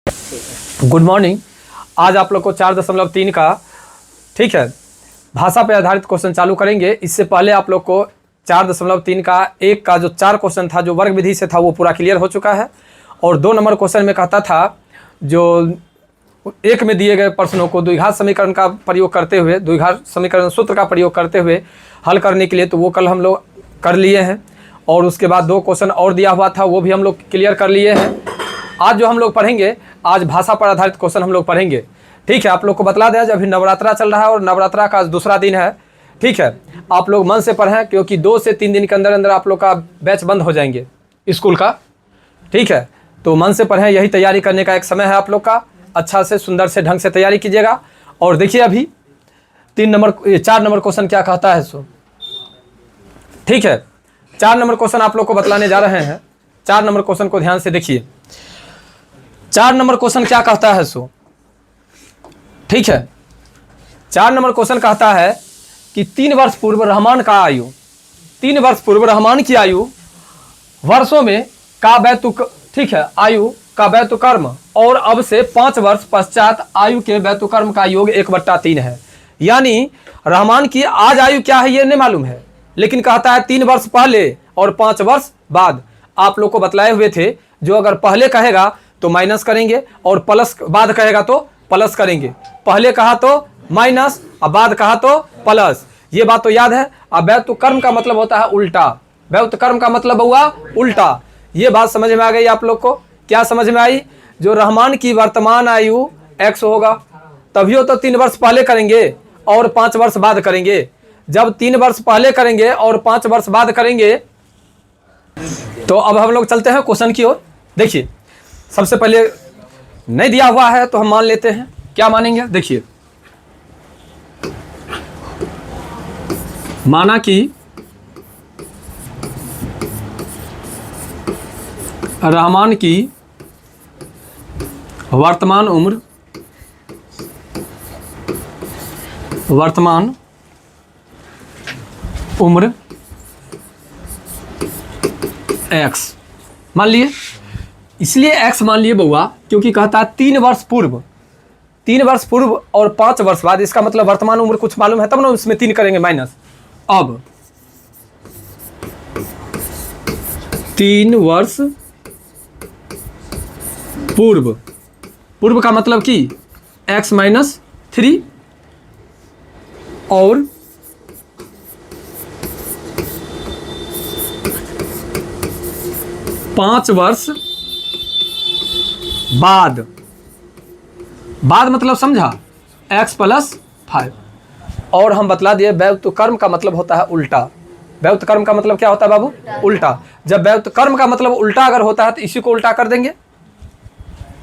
Good morning. आज आप लोग को 4.3 का ठीक है भाषा पे आधारित क्वेश्चन चालू करेंगे। इससे पहले आप लोग को 4.3 का एक का जो 4 क्वेश्चन था जो वर्ग विधि से था वो पूरा क्लियर हो चुका है। और 2 नंबर क्वेश्चन में कहता था जो एक में दिए गए प्रश्नों को द्विघात समीकरण का प्रयोग करते हुए द्विघात समीकरण सूत्र का प्रयोग करते हुए हल करने के लिए, तो वो कल हम लोग कर लिए हैं। और उसके बाद 2 क्वेश्चन और दिया हुआ था वो भी हम लोग क्लियर कर लिए हैं। आज जो हम लोग पढ़ेंगे, आज भाषा पर आधारित क्वेश्चन हम लोग पढ़ेंगे। ठीक है, आप लोग को बतला दें अभी नवरात्रा चल रहा है और नवरात्रा का आज दूसरा दिन है। ठीक है, आप लोग मन से पढ़ें क्योंकि 2 से 3 दिन के अंदर अंदर आप लोग का बैच बंद हो जाएंगे स्कूल का। ठीक है, तो मन से पढ़ें, यही तैयारी करने का एक समय है आप लोग का। अच्छा से सुंदर से ढंग से तैयारी कीजिएगा। और देखिए अभी 4 नंबर क्वेश्चन क्या कहता है सो। ठीक है, 4 नंबर क्वेश्चन आप लोग को बतलाने जा रहे हैं। 4 नंबर क्वेश्चन को ध्यान से देखिए। 4 नंबर क्वेश्चन क्या कहता है सो। ठीक है, 4 नंबर क्वेश्चन कहता है कि 3 वर्ष पूर्व रहमान का आयु, 3 वर्ष पूर्व रहमान की आयु वर्षों में का बैतुक, ठीक है, आयु का बैतुकर्म और अब से 5 वर्ष पश्चात आयु के बैतुकर्म का योग 1/3 है। यानी रहमान की आज आयु क्या है ये नहीं मालूम है, लेकिन कहता है 3 वर्ष पहले और 5 वर्ष बाद। आप लोग को बतलाए हुए थे जो अगर पहले कहेगा तो माइनस करेंगे और प्लस बाद कहेगा तो प्लस करेंगे। पहले कहा तो माइनस और बाद कहा तो प्लस, ये बात तो याद है। अब बैतुकर्म का मतलब होता है उल्टा, बैतुकर्म का मतलब हुआ उल्टा। ये बात समझ में आ गई आप लोग को? क्या समझ में आई? जो रहमान की वर्तमान आयु x होगा तभी तो 3 वर्ष पहले करेंगे और 5 वर्ष बाद करेंगे। जब 3 वर्ष पहले करेंगे और 5 वर्ष बाद करेंगे, तो अब हम लोग चलते हैं क्वेश्चन की ओर। देखिए, सबसे पहले नहीं दिया हुआ है तो हम मान लेते हैं। क्या मानेंगे? देखिए, माना कि रहमान की वर्तमान उम्र x मान लिए। इसलिए x मान लिए बउआ क्योंकि कहता है 3 वर्ष पूर्व, 3 वर्ष पूर्व और 5 वर्ष बाद। इसका मतलब वर्तमान उम्र कुछ मालूम है तब ना उसमें 3 करेंगे माइनस। अब 3 वर्ष पूर्व, पूर्व का मतलब कि x माइनस 3 और 5 वर्ष बाद, बाद मतलब समझा x + 5। और हम बतला दिए बैतुकर्म का मतलब होता है उल्टा। बैतुकर्म का मतलब क्या होता है बाबू? उल्टा। जब बैतुकर्म का मतलब उल्टा अगर होता है तो इसी को उल्टा कर देंगे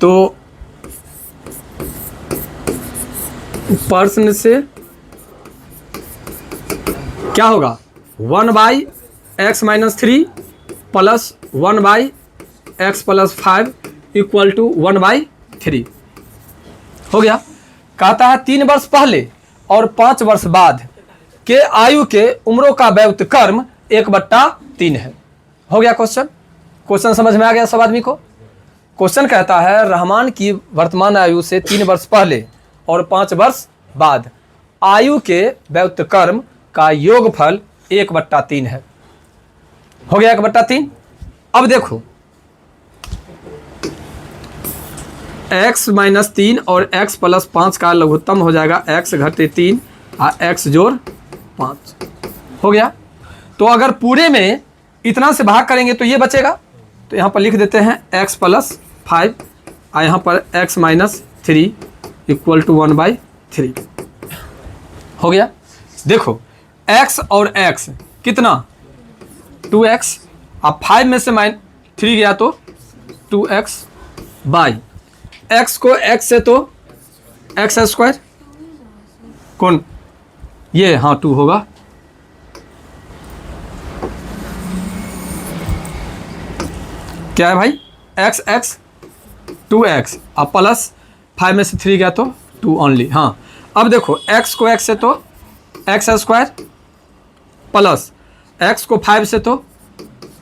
तो प्रश्न से क्या होगा? 1/x - 3 + 1/x + 5 = 1/3 हो गया। कहता है 3 वर्ष पहले और 5 वर्ष बाद के आयु के उम्रों का बैतुकर्म 1/3 है। हो गया क्वेश्चन? क्वेश्चन समझ में आ गया सब आदमी को? क्वेश्चन कहता है रहमान की वर्तमान आयु से 3 वर्ष पहले और 5 वर्ष बाद आयु के बैतुकर्म का योगफल 1/3 है। हो गया 1/3। अब देखो x - 3 और x + 5 का लघुत्तम हो जाएगा x - 3 और x + 5 हो गया। तो अगर पूरे में इतना से भाग करेंगे तो ये बचेगा, तो यहाँ पर लिख देते हैं x + 5 और यहाँ पर x - 3 = 1/3 हो गया। देखो x और x कितना? 2x। अब 5 में से -3 गया तो 2x बाई x को x से तो x² कौन ये, हाँ 2 होगा। क्या है भाई? x 2x अब प्लस 5 में से 3 गया तो 2 ओनली। हाँ, अब देखो x को x से तो x² प्लस x को 5 से तो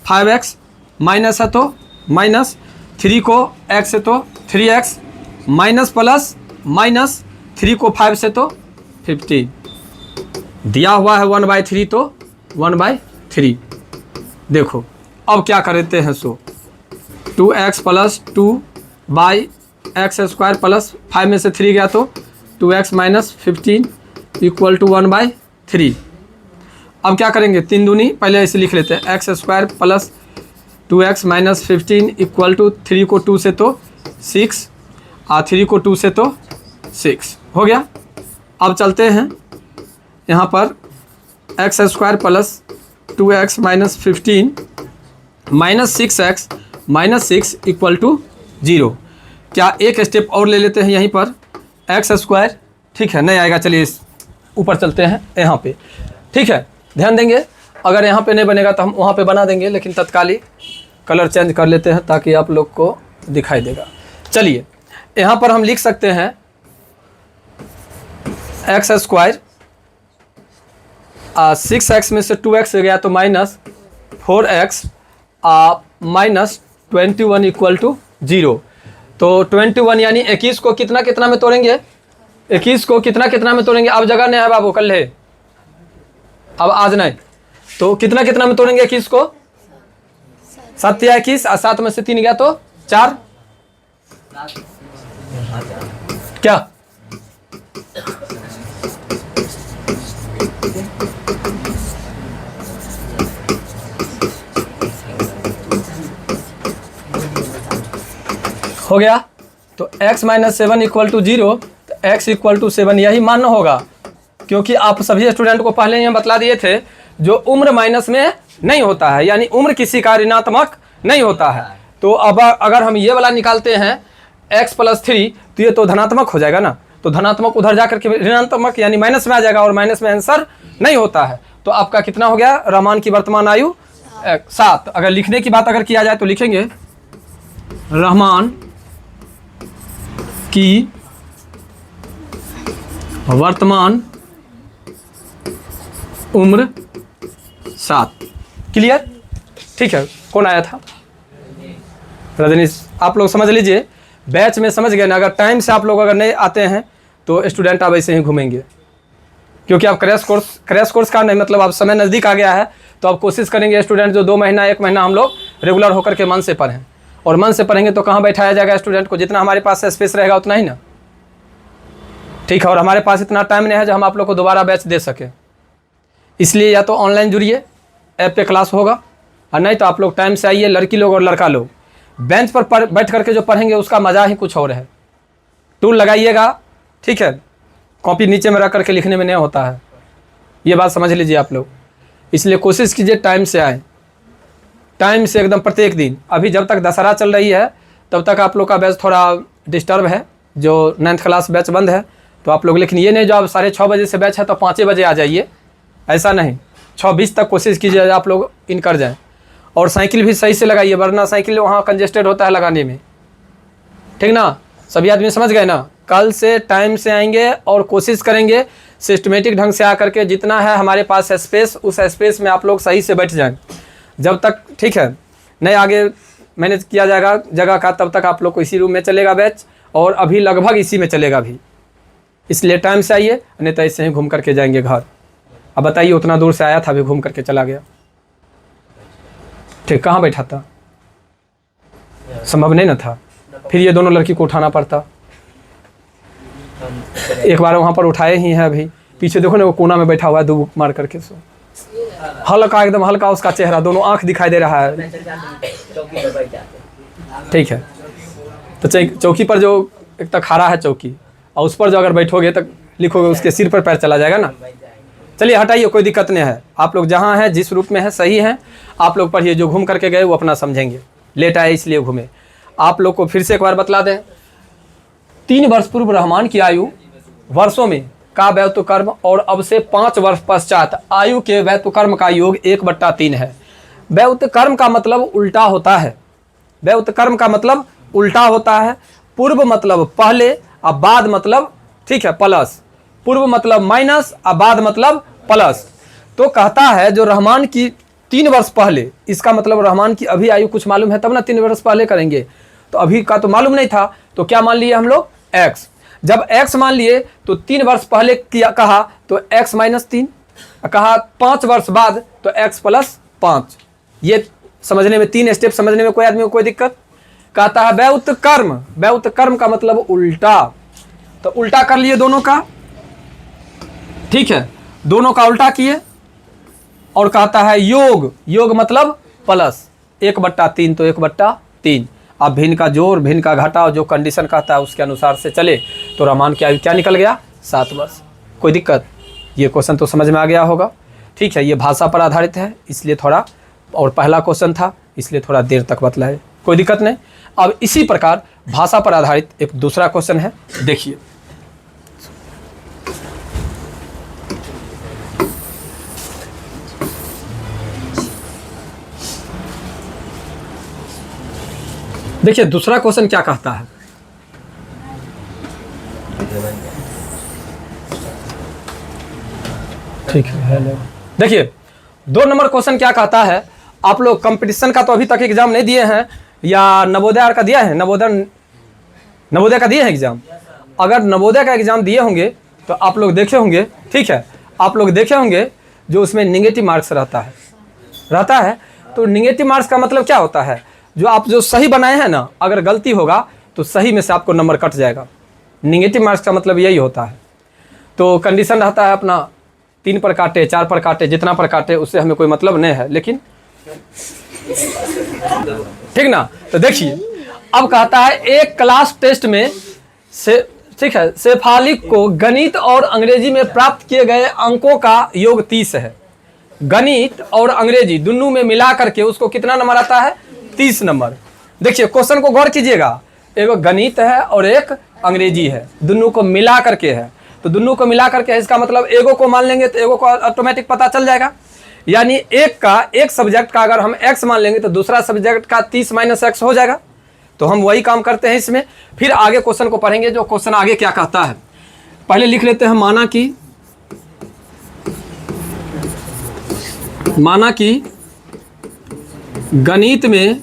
5x माइनस है तो माइनस 3 को x से तो 3x माइनस प्लस माइनस 3 को 5 से तो 15, दिया हुआ है 1/3 तो 1/3। देखो अब क्या करते हैं, सो 2x प्लस 2/x² प्लस 5 में से 3 गया तो 2x माइनस 15 इक्वल टू 1/3। अब क्या करेंगे, 3 दूनी पहले ऐसे लिख लेते हैं, x² plus 2x minus 15 equal to 3 को 2 से तो 6 और 3 को 2 से तो 6 हो गया। अब चलते हैं यहाँ पर x² plus 2x minus 15 minus 6x minus 6 equal to 0। क्या एक स्टेप और ले लेते हैं यहीं पर, x², ठीक है, नहीं आएगा, चलिए इस ऊपर चलते हैं यहाँ पे, ठीक है, ध्यान देंगे। अगर यहाँ पे नहीं बनेगा तो हम वहाँ पे बना देंगे, लेकिन तत्कालीन कलर चेंज कर लेते हैं ताकि आप लोग को दिखाई देगा। चलिए यहाँ पर हम लिख सकते हैं x², 6x में से 2x गया तो minus 4x minus 21 equal to 0। तो 21 यानी 21 को कितना कितना में तोड़ेंगे, 21 को कितना कितना में तोड़ेंगे, अब जगह नहीं है बाबू, कल है, अब आज नहीं, तो कितना कितना में तोड़ेंगे 21 को, 7 या 21 और 7 में से 3 गया तो 4, क्या हो गया। तो x माइनस 7 इक्वल टू 0, तो x इक्वल टू 7 यही मानना होगा, क्योंकि आप सभी स्टूडेंट को पहले ही हम बतला दिए थे जो उम्र माइनस में नहीं होता है, यानी उम्र किसी का ऋणात्मक नहीं होता है। तो अब अगर हम ये वाला निकालते हैं x प्लस 3 तो ये तो धनात्मक हो जाएगा ना, तो धनात्मक उधर जाकर के ऋणात्मक यानी माइनस में आ जाएगा, और माइनस में आंसर नहीं होता है। तो आपका कितना हो गया, रहमान की वर्तमान आयु 7। अगर लिखने की बात अगर किया जाए तो लिखेंगे रहमान की वर्तमान उम्र 7। क्लियर, ठीक है। कौन आया था, रजनीश, आप लोग समझ लीजिए, बैच में समझ गए ना। अगर टाइम से आप लोग अगर नहीं आते हैं तो स्टूडेंट आप ऐसे ही घूमेंगे, क्योंकि आप क्रैश कोर्स का नहीं मतलब आप समय नज़दीक आ गया है, तो आप कोशिश करेंगे स्टूडेंट जो 2 महीना 1 महीना हम लोग रेगुलर होकर के मन से पढ़ें, और मन से पढ़ेंगे तो कहाँ बैठाया जाएगा स्टूडेंट को, जितना हमारे पास स्पेस रहेगा उतना ही ना, ठीक है। और हमारे पास इतना टाइम नहीं है जो हम आप लोग को दोबारा बैच दे सके, इसलिए या तो ऑनलाइन जुड़िए, ऐप पे क्लास होगा, और नहीं तो आप लोग टाइम से आइए, लड़की लोग और लड़का लोग। बेंच पर बैठ करके जो पढ़ेंगे उसका मज़ा ही कुछ और है। टूल लगाइएगा, ठीक है, कॉपी नीचे में रख करके लिखने में नहीं होता है, ये बात समझ लीजिए आप लोग। इसलिए कोशिश कीजिए टाइम से आए, टाइम से एकदम प्रत्येक दिन। अभी जब तक दशहरा चल रही है तब तक आप लोग का बैच थोड़ा डिस्टर्ब है, जो 9th क्लास बैच बंद है, तो आप लोग, लेकिन ये नहीं जो आप 6:30 बजे से बैच है तो 5 बजे आ जाइए, ऐसा नहीं, 6:20 तक कोशिश कीजिए आप लोग इन कर जाएँ। और साइकिल भी सही से लगाइए, वरना साइकिल वहाँ कंजेस्टेड होता है लगाने में, ठीक ना। सभी आदमी समझ गए ना। कल से टाइम से आएंगे और कोशिश करेंगे सिस्टमेटिक ढंग से आकर के जितना है हमारे पास स्पेस, उस स्पेस में आप लोग सही से बैठ जाएं जब तक, ठीक है, नहीं आगे मैनेज किया जाएगा जगह का, तब तक आप लोग को इसी रूम में चलेगा बैच, और अभी लगभग इसी में चलेगा भी। इसलिए टाइम से आइए, नहीं तो ऐसे ही घूम करके जाएंगे घर। अब बताइए, उतना दूर से आया था, अभी घूम करके चला गया, ठीक, कहाँ बैठा था, संभव नहीं ना था, फिर ये दोनों लड़की को उठाना पड़ता। एक बार वहाँ पर उठाए ही हैं, अभी पीछे देखो ना वो कोना में बैठा हुआ है दुबुक मार करके, सो हल्का एकदम हल्का उसका चेहरा, दोनों आंख दिखाई दे रहा है, ठीक है। तो चौकी पर जो एक तक खड़ा है चौकी, और उस पर जो अगर बैठोगे तो लिखोगे उसके सिर पर पैर चला जाएगा ना। चलिए हटाइए, कोई दिक्कत नहीं है, आप लोग जहाँ हैं जिस रूप में है सही है, आप लोग पढ़िए। जो घूम करके गए वो अपना समझेंगे, लेट आए इसलिए घूमे। आप लोग को फिर से एक बार बतला दें, 3 वर्ष पूर्व रहमान की आयु वर्षों में का वैत्व कर्म, और अब से 5 वर्ष पश्चात आयु के वैत्व कर्म का योग 1/3 है। वैत्व कर्म का मतलब उल्टा होता है, वैत्व कर्म का मतलब उल्टा होता है। पूर्व मतलब पहले, और बाद मतलब, ठीक है, प्लस। पूर्व मतलब माइनस, और बाद मतलब प्लस। तो कहता है जो रहमान की 3 वर्ष पहले, इसका मतलब रहमान की अभी आयु कुछ मालूम है तब ना 3 वर्ष पहले करेंगे, तो अभी का तो मालूम नहीं था, तो क्या मान लिए हम लोग x। जब x मान लिए तो 3 वर्ष पहले किया कहा तो x माइनस 3, कहा 5 वर्ष बाद तो x प्लस 5। ये समझने में 3 स्टेप समझने में कोई आदमी को कोई दिक्कत? कहता है व्युत्क्रम कर्म, व्युत्क्रम का मतलब उल्टा, तो उल्टा कर लिए दोनों का, ठीक है, दोनों का उल्टा किए। और कहता है योग, योग मतलब प्लस 1/3 तो 1/3। अब भिन्न का जोड़ भिन्न का घटाव जो कंडीशन कहता है उसके अनुसार से चले तो रहमान की आयु क्या निकल गया? 7 वर्ष। कोई दिक्कत? ये क्वेश्चन तो समझ में आ गया होगा, ठीक है। ये भाषा पर आधारित है इसलिए थोड़ा, और पहला क्वेश्चन था इसलिए थोड़ा देर तक बतलाए, कोई दिक्कत नहीं। अब इसी प्रकार भाषा पर आधारित एक दूसरा क्वेश्चन है, देखिए। देखिए दूसरा क्वेश्चन क्या कहता है, ठीक है। देखिए 2 नंबर क्वेश्चन क्या कहता है, आप लोग कंपटीशन का तो अभी तक एग्जाम नहीं दिए हैं या नवोदय का दिया है? नवोदय का दिए हैं एग्जाम? अगर नवोदय का एग्जाम दिए होंगे तो आप लोग देखे होंगे, ठीक है, आप लोग देखे होंगे जो उसमें नेगेटिव मार्क्स रहता है। तो नेगेटिव मार्क्स का मतलब क्या होता है? जो आप जो सही बनाए हैं ना, अगर गलती होगा तो सही में से आपको नंबर कट जाएगा। नेगेटिव मार्क्स का मतलब यही होता है। तो कंडीशन रहता है अपना 3 पर काटे, 4 पर काटे, जितना पर काटे उससे हमें कोई मतलब नहीं है, लेकिन ठीक ना। तो देखिए अब कहता है एक क्लास टेस्ट में से, ठीक है, शेफालिक को गणित और अंग्रेजी में प्राप्त किए गए अंकों का योग 30 है। गणित और अंग्रेजी दोनों में मिला करके उसको कितना नंबर आता है? 30 नंबर। देखिए क्वेश्चन को गौर कीजिएगा, एक गणित है और एक अंग्रेजी है, दोनों को मिला करके है। तो दोनों को मिला करके है, इसका मतलब एगो को मान लेंगे तो एगो को ऑटोमेटिक पता चल जाएगा। यानी एक सब्जेक्ट का अगर हम x मान लेंगे तो दूसरा सब्जेक्ट का 30 - x हो जाएगा। तो हम वही काम करते हैं इसमें। फिर आगे क्वेश्चन को पढ़ेंगे, जो क्वेश्चन आगे क्या कहता है। पहले लिख लेते हैं, माना कि गणित में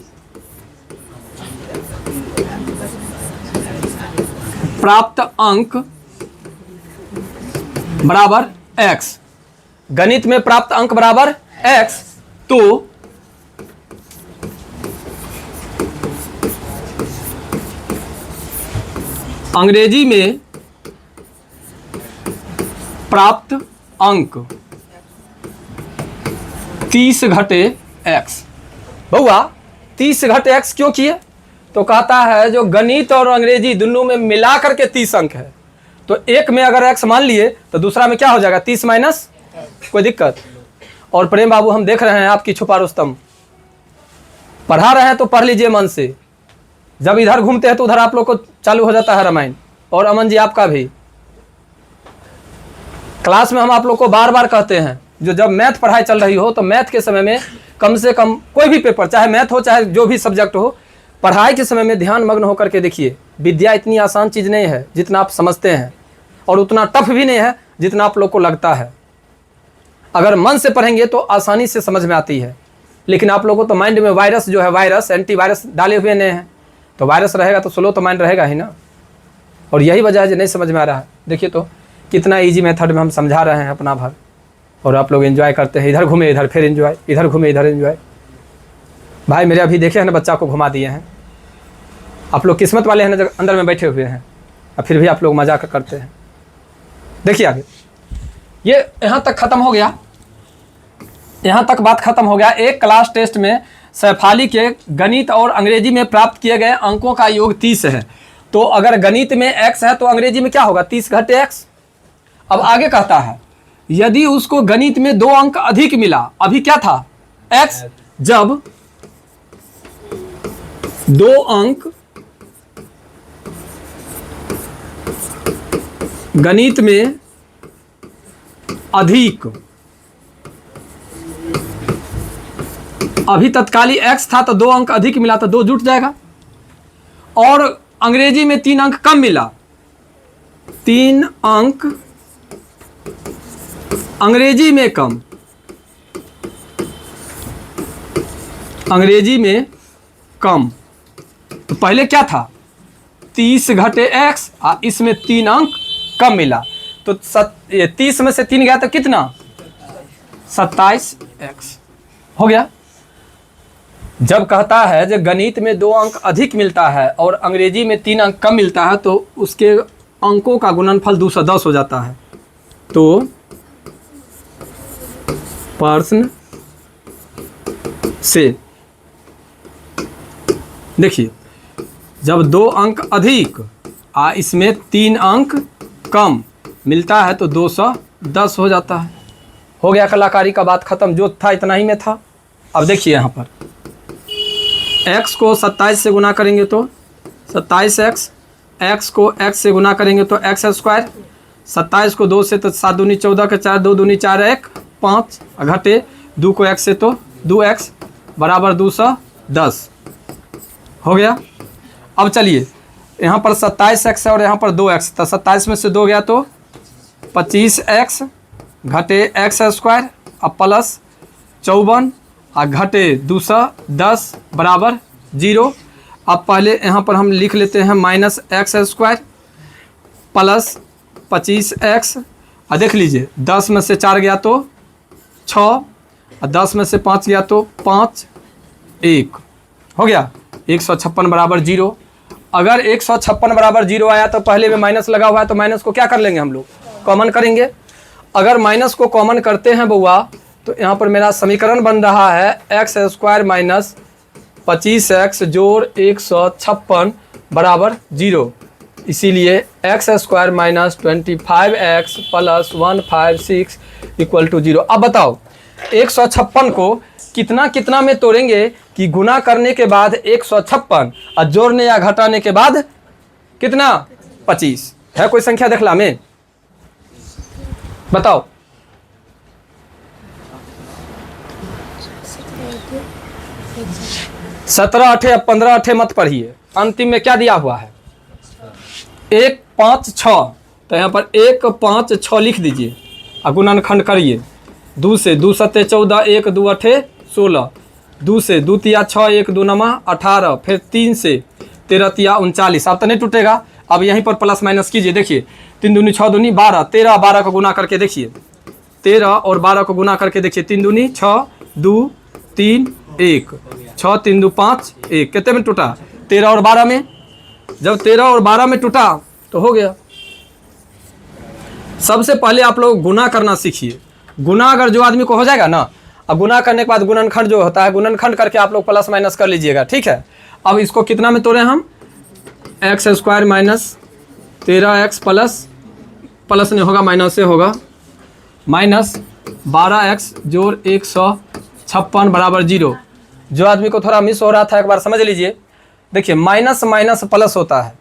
प्राप्त अंक बराबर x, गणित में प्राप्त अंक बराबर x, तो अंग्रेजी में प्राप्त अंक 30 घटे x। बउआ 30 घटे x क्यों किए? तो कहता है जो गणित और अंग्रेजी दोनों में मिला करके 30 अंक है, तो एक में अगर x मान लिए तो दूसरा में क्या हो जाएगा? 30 माइनस। कोई दिक्कत? और प्रेम बाबू हम देख रहे हैं आपकी छुपा रुस्तम पढ़ा रहे हैं तो पढ़ लीजिए मन से। जब इधर घूमते हैं तो उधर आप लोग को चालू हो जाता है रामायण। और अमन जी आपका भी क्लास में हम आप लोग को बार बार कहते हैं, जो जब मैथ पढ़ाई चल रही हो तो मैथ के समय में कम से कम कोई भी पेपर, चाहे मैथ हो चाहे जो भी सब्जेक्ट हो, पढ़ाई के समय में ध्यान मग्न होकर के देखिए। विद्या इतनी आसान चीज़ नहीं है जितना आप समझते हैं, और उतना टफ भी नहीं है जितना आप लोग को लगता है। अगर मन से पढ़ेंगे तो आसानी से समझ में आती है, लेकिन आप लोगों को तो माइंड में वायरस जो है, वायरस एंटीवायरस डाले हुए नहीं हैं, तो वायरस रहेगा तो स्लो तो माइंड रहेगा ही ना। और यही वजह है जो नहीं समझ में आ रहा है। देखिए तो कितना इजी मेथड में हम समझा रहे हैं अपना भर, और आप लोग एंजॉय करते हैं। इधर घूमे इधर फिर एंजॉय, इधर घूमे इधर एंजॉय। भाई मेरे अभी देखे हैं ना, बच्चा को घुमा दिए हैं। आप लोग किस्मत वाले हैं ना, अंदर में बैठे हुए हैं, और फिर भी आप लोग मजाक करते हैं। देखिए आगे, ये यहाँ तक खत्म हो गया, यहाँ तक बात खत्म हो गया। एक क्लास टेस्ट में शेफाली के गणित और अंग्रेजी में प्राप्त किए गए अंकों का योग 30 है। तो अगर गणित में x है तो अंग्रेजी में क्या होगा? 30 घटे x। अब आगे कहता है यदि उसको गणित में 2 अंक अधिक मिला, अभी क्या था? x, जब 2 अंक गणित में अधिक, अभी तत्काली x था तो 2 अंक अधिक मिला तो 2 जुट जाएगा। और अंग्रेजी में 3 अंक कम मिला, 3 अंक अंग्रेजी में कम, अंग्रेजी में कम। तो पहले क्या था? 30 घटे x और इसमें 3 अंक कम मिला तो 30 में से 3 गया तो कितना 27x हो गया। जब कहता है जब गणित में 2 अंक अधिक मिलता है और अंग्रेजी में 3 अंक कम मिलता है तो उसके अंकों का गुणनफल 210 हो जाता है। तो प्रश्न से देखिए जब 2 अंक अधिक और इसमें 3 अंक कम मिलता है तो 210 हो जाता है। हो गया कलाकारी का बात खत्म, जो था इतना ही में था। अब देखिए यहाँ पर x को 27 से गुना करेंगे तो 27x, x को x से गुना करेंगे तो x स्क्वायर, 27 को 2 से तो 7 दूनी 14 के 4 2 दूनी 4 1 5 घटे 2 को x से तो 2x बराबर 210 हो गया। अब चलिए यहाँ पर 27x है और यहाँ पर 2x, तो 27 में से 2 गया तो 25x घटे x स्क्वायर अब प्लस 54 और घटे 210 बराबर 0। अब पहले यहाँ पर हम लिख लेते हैं minus x square plus 25x और देख लीजिए 10 में से 4 गया तो 6 और 10 में से 5 गया तो 5 1 हो गया 156 बराबर 0। अगर 156 बराबर 0 आया तो पहले में माइनस लगा हुआ है तो माइनस को क्या कर लेंगे हम लोग कॉमन करेंगे। अगर माइनस को कॉमन करते हैं बउआ तो यहाँ पर मेरा समीकरण बन रहा है एक्स स्क्वायर माइनस 25x जोड़ 156 बराबर 0। इसीलिए x square minus 25x plus 156 equal to 0। अब बताओ 156 को कितना कितना में तोड़ेंगे कि गुना करने के बाद 156 और जोड़ने या घटाने के बाद कितना 25 है। कोई संख्या देखला में बताओ। सत्रह अठे 15 अठे मत पढ़िए, अंतिम में क्या दिया हुआ है 1 5 6, तो यहाँ पर 1 5 6 लिख दीजिए और गुणनखंड करिए। 2 से 2 सत्ते 14 1 2 अठे 16, 2 से 2 तिया 6 1 2 नमा 18, फिर 3 से 13 तिया 39। अब तो नहीं टूटेगा। अब यहीं पर प्लस माइनस कीजिए, देखिए 3 दूनी 6 दूनी 12, 13 12 को गुना करके देखिए, 13 और 12 को गुना करके देखिए, 3 दूनी 6 2 3 1 6 3 2 5 1 कितने में टूटा 13 और 12 में। जब 13 और 12 में टूटा तो हो गया। सबसे पहले आप लोग गुना करना सीखिए। गुना अगर जो आदमी को हो जाएगा ना, अब गुना करने के बाद गुणनखंड जो होता है गुणनखंड करके आप लोग प्लस माइनस कर लीजिएगा, ठीक है। अब इसको कितना में तोड़े हम x square minus 13x plus नहीं होगा माइनस से होगा माइनस 12x जोड़ 156 बराबर 0। जो आदमी को थोड़ा मिस हो रहा था एक बार समझ लीजिए। देखिए माइनस माइनस प्लस होता है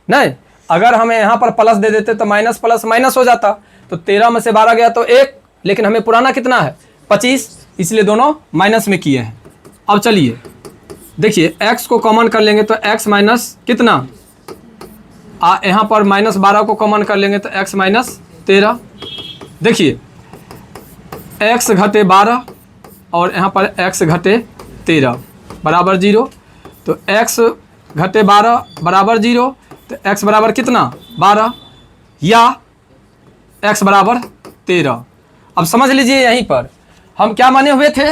नहीं, अगर हमें यहाँ पर प्लस दे देते तो माइनस प्लस माइनस हो जाता। तो 13 में से 12 गया तो 1, लेकिन हमें पुराना कितना है 25, इसलिए दोनों माइनस में किए हैं। अब चलिए देखिए x को कॉमन कर लेंगे तो x माइनस कितना, यहाँ पर माइनस 12 को कॉमन कर लेंगे तो x माइनस 13। देखिए x घटे 12 और यहाँ पर x घटे 13 बराबर 0। तो x घटे 12 बराबर 0, तो x बराबर कितना 12 या x बराबर 13। अब समझ लीजिए यहीं पर हम क्या माने हुए थे,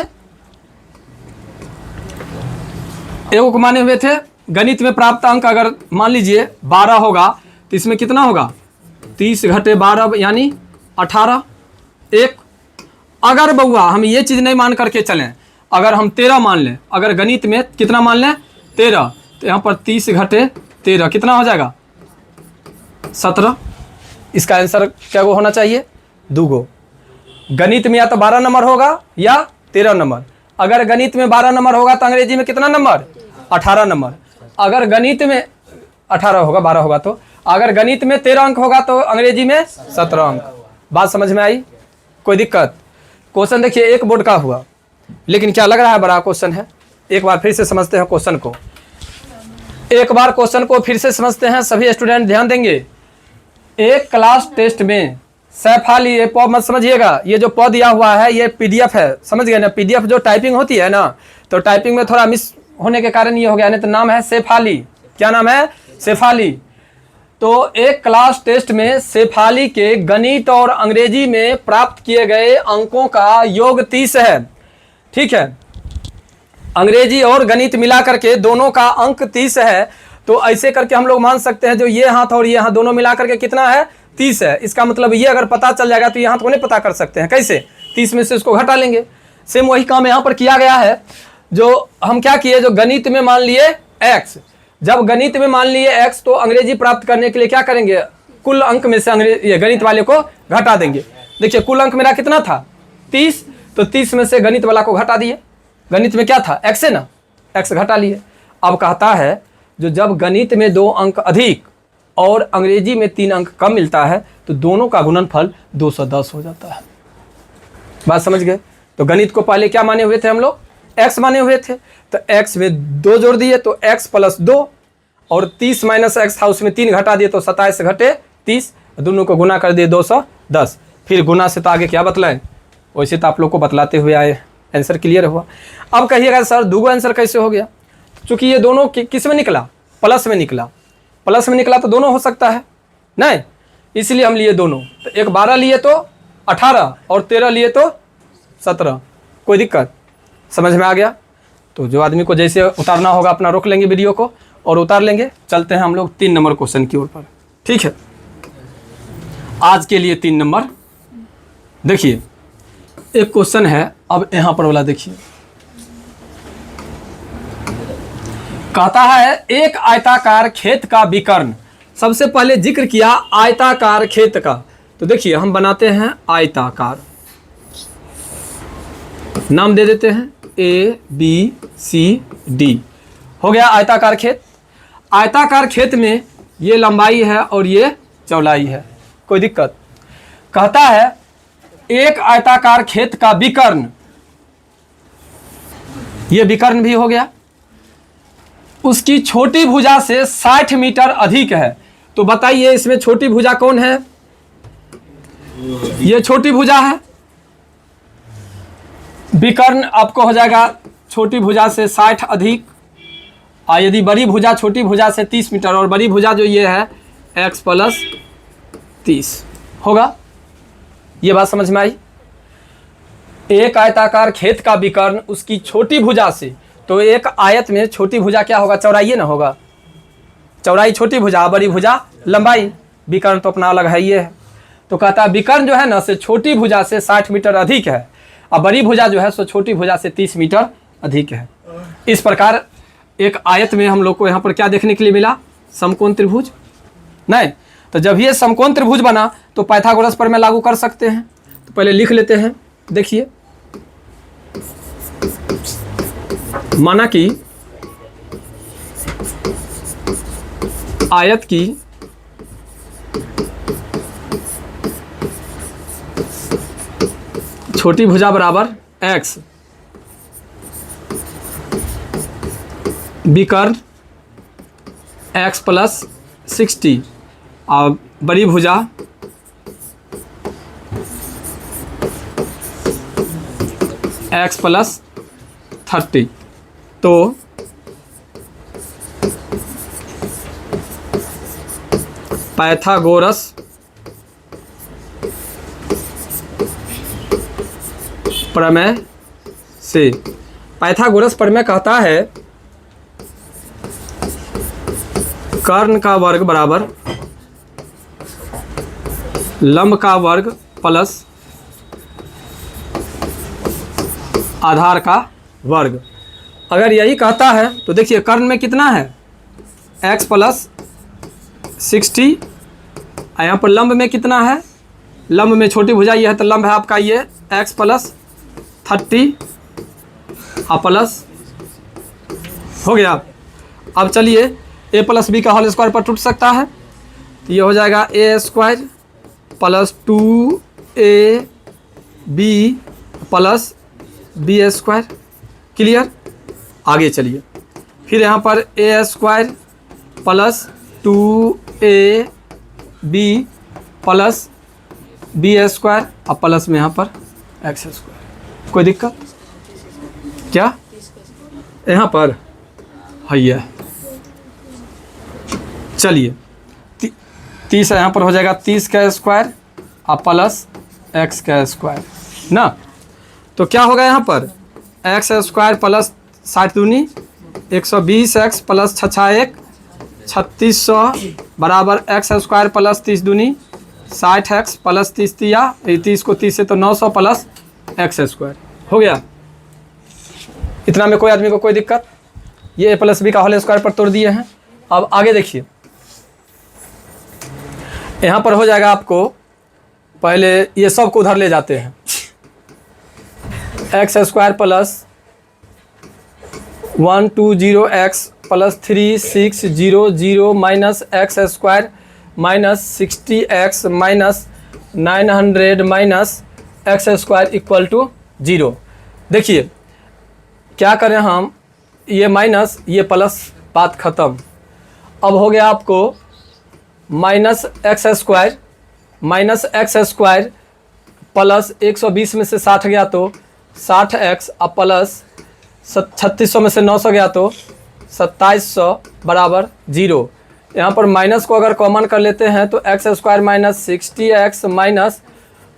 एगो को माने हुए थे गणित में प्राप्त अंक अगर मान लीजिए 12 होगा तो इसमें कितना होगा 30 घटे 12 यानी 18 1। अगर बउआ हम ये चीज़ नहीं मान करके चलें, अगर हम 13 मान लें, अगर गणित में कितना मान लें 13, तो यहाँ पर 30 घटे 13 कितना हो जाएगा 17। इसका आंसर क्या गो होना चाहिए 2 गो। गणित में या तो 12 नंबर होगा या 13 नंबर। अगर गणित में 12 नंबर होगा तो अंग्रेजी में कितना नंबर 18 नंबर। अगर गणित में 18 होगा 12 होगा तो, अगर गणित में 13 अंक होगा तो अंग्रेजी में 17 अंक। बात समझ में आई, कोई दिक्कत। क्वेश्चन देखिए एक बोर्ड का हुआ, लेकिन क्या लग रहा है बड़ा क्वेश्चन है। एक बार फिर से समझते हैं क्वेश्चन को, एक बार क्वेश्चन को फिर से समझते हैं। सभी स्टूडेंट ध्यान देंगे। एक क्लास टेस्ट में सैफाली, ये पॉ मत समझिएगा, ये जो पॉ दिया हुआ है ये पीडीएफ है, समझ गए ना। पीडीएफ जो टाइपिंग होती है ना, तो टाइपिंग में थोड़ा मिस होने के कारण ये हो गया, नहीं तो नाम है सैफाली। क्या नाम है सैफाली। तो एक क्लास टेस्ट में शेफाली के गणित और अंग्रेजी में प्राप्त किए गए अंकों का योग 30 है। ठीक है, अंग्रेजी और गणित मिला करके दोनों का अंक 30 है। तो ऐसे करके हम लोग मान सकते हैं जो ये हाथ और ये हाथ दोनों मिला करके कितना है, 30 है। इसका मतलब ये अगर पता चल जाएगा तो ये हाथ को नहीं पता कर सकते हैं। कैसे, 30 में से उसको घटा लेंगे। सेम वही काम यहाँ पर किया गया है। जो हम क्या किए, जो गणित में मान लिए x, जब गणित में मान लिए x तो अंग्रेजी प्राप्त करने के लिए क्या करेंगे, कुल अंक में से ये गणित वाले को घटा देंगे। देखिए कुल अंक मेरा कितना था, 30, तो 30 में से गणित वाला को घटा दिए। गणित में क्या था, x है ना, x घटा लिए। अब कहता है जो जब गणित में 2 अंक अधिक और अंग्रेजी में 3 अंक कम मिलता है तो दोनों का गुणनफल 210 हो जाता है। बात समझ गए। तो गणित को पहले क्या माने हुए थे हम लोग, x माने हुए थे, तो x में 2 जोड़ दिए तो x + 2, और 30 - x था उसमें 3 घटा दिए तो 27 घटे 30, दोनों को गुना कर दिए 210। फिर गुना से तो आगे क्या बतलाएं, वैसे तो आप लोग को बतलाते हुए आए, आंसर क्लियर हुआ। अब कहिएगा सर दूगो आंसर कैसे हो गया, चूंकि ये दोनों किस में निकला, प्लस में निकला। प्लस में निकला तो दोनों हो सकता है नहीं, इसलिए हम लिए दोनों। तो एक 12 लिए तो 18 और 13 लिए तो 17। कोई दिक्कत, समझ में आ गया। तो जो आदमी को जैसे उतारना होगा अपना रोक लेंगे वीडियो को और उतार लेंगे। चलते हैं हम लोग 3 नंबर क्वेश्चन की ओर पर। ठीक है, आज के लिए 3 नंबर। देखिए एक क्वेश्चन है, अब यहाँ पर वाला देखिए, कहता है एक आयताकार खेत का विकर्ण। सबसे पहले जिक्र किया आयताकार खेत का, तो देखिए हम बनाते हैं आयताकार, नाम दे देते हैं ABCD, हो गया आयताकार खेत। आयताकार खेत में ये लंबाई है और ये चौड़ाई है, कोई दिक्कत। कहता है एक आयताकार खेत का विकर्ण, ये विकर्ण भी हो गया, उसकी छोटी भुजा से 60 मीटर अधिक है। तो बताइए इसमें छोटी भुजा कौन है, ये छोटी भुजा है। विकर्ण आपको हो जाएगा छोटी भुजा से 60 अधिक, और यदि बड़ी भुजा छोटी भुजा से 30 मीटर, और बड़ी भुजा जो ये है x + 30 होगा। ये बात समझ में आई। एक आयताकार खेत का विकर्ण उसकी छोटी भुजा से, तो एक आयत में छोटी भुजा क्या होगा, चौड़ाई ना होगा, चौड़ाई छोटी भुजा, बड़ी भुजा लंबाई, विकर्ण तो अपना अलग है ये है। तो कहता है विकर्ण जो है ना से छोटी भुजा से 60 मीटर अधिक है, और बड़ी भुजा जो है सो छोटी भुजा से 30 मीटर अधिक है। इस प्रकार एक आयत में हम लोग को यहाँ पर क्या देखने के लिए मिला, समकोण त्रिभुज नहीं। तो जब ये समकोण त्रिभुज बना तो पाइथागोरस प्रमेय लागू कर सकते हैं। तो पहले लिख लेते हैं, देखिए माना कि आयत की छोटी भुजा बराबर x, विकर्ण x + 60, और बड़ी भुजा x + 30। तो पाइथागोरस प्रमेय से, पाइथागोरस प्रमेय कहता है कर्ण का वर्ग बराबर लंब का वर्ग प्लस आधार का वर्ग। अगर यही कहता है तो देखिए कर्ण में कितना है x + 60, यहाँ पर लंब में कितना है, लंब में छोटी भुजा ये है तो लंब है आपका ये x + 30 और प्लस हो गया। अब चलिए a + b का होल स्क्वायर पर टूट सकता है, तो ये हो जाएगा a² + 2ab + b²। क्लियर। आगे चलिए, फिर यहाँ पर a² + 2ab + b² और प्लस में यहाँ पर x²। कोई दिक्कत क्या, यहाँ पर है ये। चलिए 30 है, यहाँ पर हो जाएगा 30 का स्क्वायर और प्लस x का स्क्वायर ना। तो क्या होगा यहाँ पर x स्क्वायर प्लस 60 दूनी 120x प्लस 6 3600 बराबर x स्क्वायर प्लस 30 दूनी 60x प्लस 30 दिया 30 को 30 से तो 900 प्लस x स्क्वायर हो गया। इतना में कोई आदमी को कोई दिक्कत? ये a प्लस बी का होल स्क्वायर पर तोड़ दिए हैं। अब आगे देखिए, यहाँ पर हो जाएगा आपको, पहले ये सब को उधर ले जाते हैं, x स्क्वायर प्लस 120x प्लस 3600 minus x square minus 60x minus 900 minus x square equal to 0। देखिए क्या करें हम, ये माइनस ये प्लस, बात ख़त्म। अब हो गया आपको माइनस एक्स स्क्वायर प्लस 120 में से 60 गया तो 60x अब प्लस 3600 में से 900 गया तो 2700 बराबर 0। यहाँ पर माइनस को अगर कॉमन कर लेते हैं तो x square minus 60x minus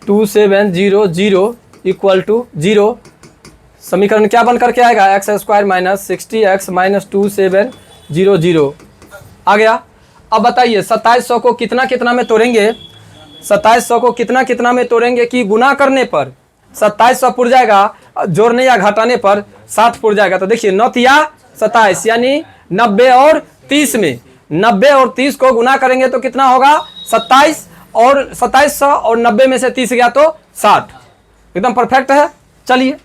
2700 equal to 0। समीकरण क्या बन करके आएगा, x square minus 60x minus 2700 आ गया। अब बताइए 2700 को कितना कितना में तोड़ेंगे, 2700 को कितना कितना में तोड़ेंगे कि गुना करने पर 2700 पुर जाएगा, जोड़ने या घटाने पर 60 पुर जाएगा। तो देखिए 9 या 27 यानी 90 और 30 में 90 और 30 को गुना करेंगे तो कितना होगा 27, और 2700 और 90 में से 30 गया तो 60। एकदम परफेक्ट है। चलिए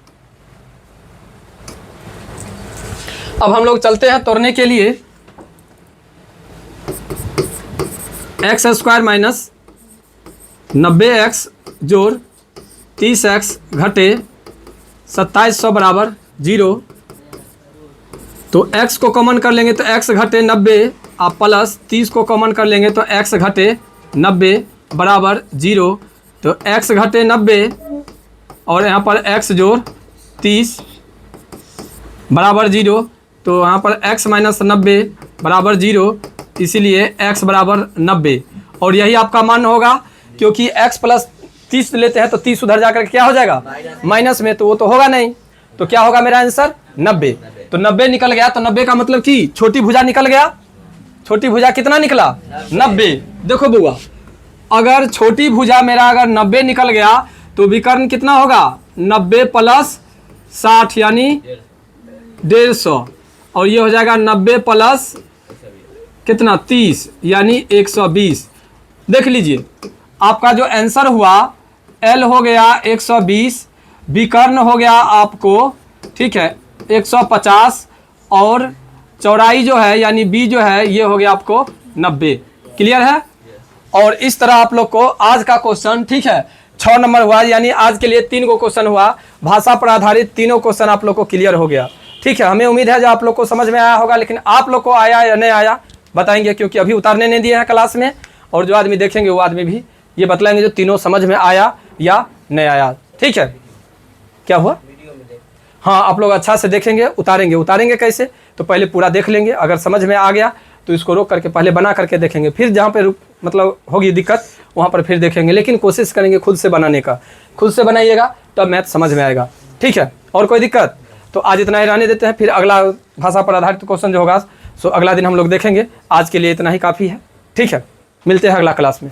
अब हम लोग चलते हैं तोड़ने के लिए। एक्स स्क्वायर माइनस 90x जोड़ 30x घटे 2700 बराबर 0। तो x को कॉमन कर लेंगे तो x घटे 90 और प्लस 30 को कॉमन कर लेंगे तो x घटे 90 बराबर 0। तो x घटे 90 और यहाँ पर x जोड़ 30 बराबर 0। तो यहाँ पर x माइनस 90 बराबर 0, इसीलिए x बराबर 90। और यही आपका मान होगा क्योंकि x प्लस 30 लेते हैं तो 30 उधर जाकर क्या हो जाएगा माइनस में, तो वो तो होगा नहीं। तो क्या होगा मेरा आंसर 90। तो 90 निकल गया। तो 90 का मतलब कि छोटी भुजा निकल गया। छोटी भुजा कितना निकला 90। देखो बुआ, अगर छोटी भुजा मेरा अगर 90 निकल गया तो विकर्ण कितना होगा 90 प्लस 60 यानी 150, और ये हो जाएगा 90 प्लस कितना 30 यानी 120। देख लीजिए आपका जो आंसर हुआ L हो गया 120, विकर्ण हो गया आपको ठीक है 150, और चौड़ाई जो है यानी B जो है ये हो गया आपको 90। क्लियर है। और इस तरह आप लोग को आज का क्वेश्चन ठीक है 6 नंबर हुआ, यानी आज के लिए 3 गो क्वेश्चन हुआ। भाषा पर आधारित तीनों क्वेश्चन आप लोग को क्लियर हो गया। ठीक है, हमें उम्मीद है जो आप लोग को समझ में आया होगा, लेकिन आप लोग को आया या नहीं आया बताएंगे, क्योंकि अभी उतारने नहीं दिए हैं क्लास में। और जो आदमी देखेंगे वो आदमी भी ये बतलाएंगे जो तीनों समझ में आया या नहीं आया। ठीक है, क्या हुआ? हाँ, आप लोग अच्छा से देखेंगे, उतारेंगे कैसे तो पहले पूरा देख लेंगे। अगर समझ में आ गया तो इसको रोक करके पहले बना करके देखेंगे, फिर जहाँ पे मतलब होगी दिक्कत वहाँ पर फिर देखेंगे। लेकिन कोशिश करेंगे खुद से बनाने का। खुद से बनाइएगा तब मैथ समझ में आएगा। ठीक है, और कोई दिक्कत? तो आज इतना ही रहने देते हैं, फिर अगला भाषा पर आधारित क्वेश्चन जो होगा सो अगला दिन हम लोग देखेंगे। आज के लिए इतना ही काफ़ी है। ठीक है, मिलते हैं अगला क्लास में।